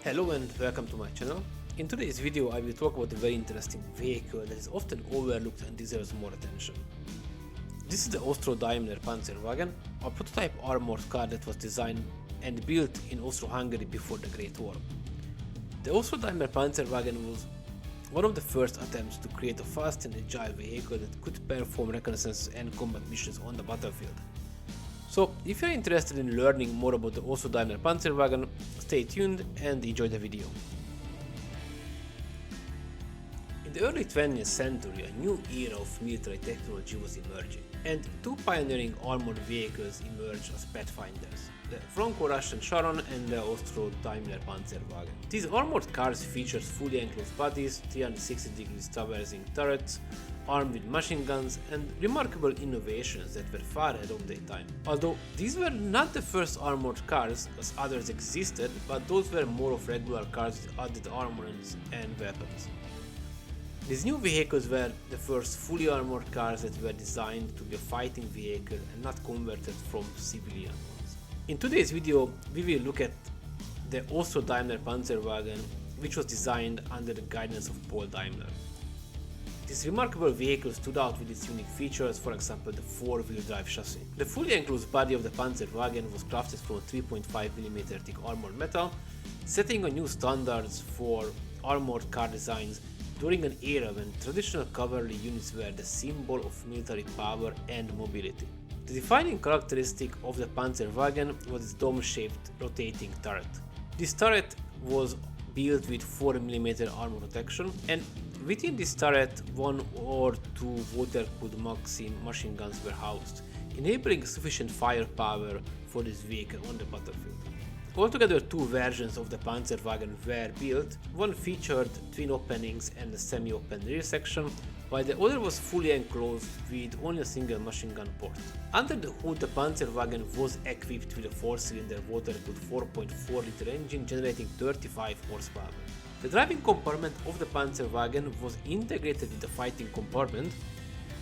Hello and welcome to my channel. In today's video I will talk about a very interesting vehicle that is often overlooked and deserves more attention. This is the Austro-Daimler Panzerwagen, a prototype armored car that was designed and built in Austro-Hungary before the Great War. The Austro-Daimler Panzerwagen was one of the first attempts to create a fast and agile vehicle that could perform reconnaissance and combat missions on the battlefield. So, if you are interested in learning more about the Austro-Daimler Panzerwagen, stay tuned and enjoy the video. In the early 20th century, a new era of military technology was emerging, and two pioneering armored vehicles emerged as pathfinders: the Franco-Russian Sharon and the Austro-Daimler Panzerwagen. These armored cars featured fully enclosed bodies, 360 degrees traversing turrets, armed with machine guns, and remarkable innovations that were far ahead of their time. Although these were not the first armored cars, as others existed, but those were more of regular cars with added armaments and weapons. These new vehicles were the first fully armored cars that were designed to be a fighting vehicle and not converted from civilian ones. In today's video, we will look at the Austro-Daimler Panzerwagen, which was designed under the guidance of Paul Daimler. This remarkable vehicle stood out with its unique features, for example the four-wheel drive chassis. The fully enclosed body of the Panzerwagen was crafted from 3.5mm thick armored metal, setting a new standards for armored car designs during an era when traditional cavalry units were the symbol of military power and mobility. The defining characteristic of the Panzerwagen was its dome-shaped rotating turret. This turret was built with 4mm armor protection, and within this turret, one or two water-cooled Maxim machine guns were housed, enabling sufficient firepower for this vehicle on the battlefield. Altogether, two versions of the Panzerwagen were built. One featured twin openings and a semi-open rear section, while the other was fully enclosed with only a single machine gun port. Under the hood, the Panzerwagen was equipped with a 4-cylinder water-cooled 4.4-liter engine generating 35 horsepower. The driving compartment of the Panzerwagen was integrated with the fighting compartment,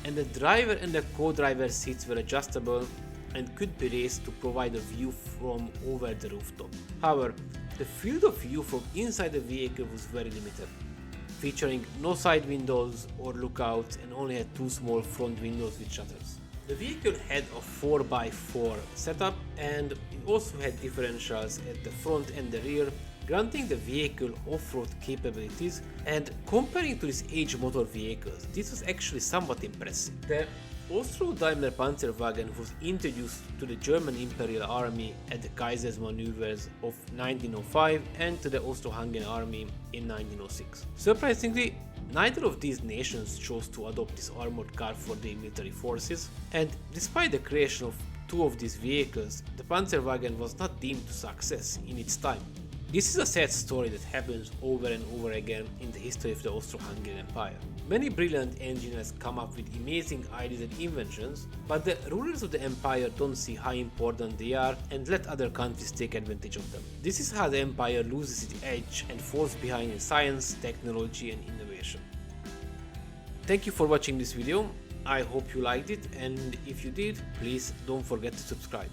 and the driver and the co-driver seats were adjustable and could be raised to provide a view from over the rooftop. However, the field of view from inside the vehicle was very limited, featuring no side windows or lookouts and only had two small front windows with shutters. The vehicle had a 4x4 setup, and it also had differentials at the front and the rear, granting the vehicle off-road capabilities, and comparing to its age motor vehicles, this was actually somewhat impressive. The Austro-Daimler Panzerwagen was introduced to the German Imperial Army at the Kaiser's maneuvers of 1905 and to the Austro-Hungarian Army in 1906. Surprisingly, neither of these nations chose to adopt this armored car for their military forces, and despite the creation of two of these vehicles, the Panzerwagen was not deemed a success in its time. This is a sad story that happens over and over again in the history of the Austro-Hungarian Empire. Many brilliant engineers come up with amazing ideas and inventions, but the rulers of the empire don't see how important they are and let other countries take advantage of them. This is how the empire loses its edge and falls behind in science, technology and innovation. Thank you for watching this video. I hope you liked it, and if you did, please don't forget to subscribe.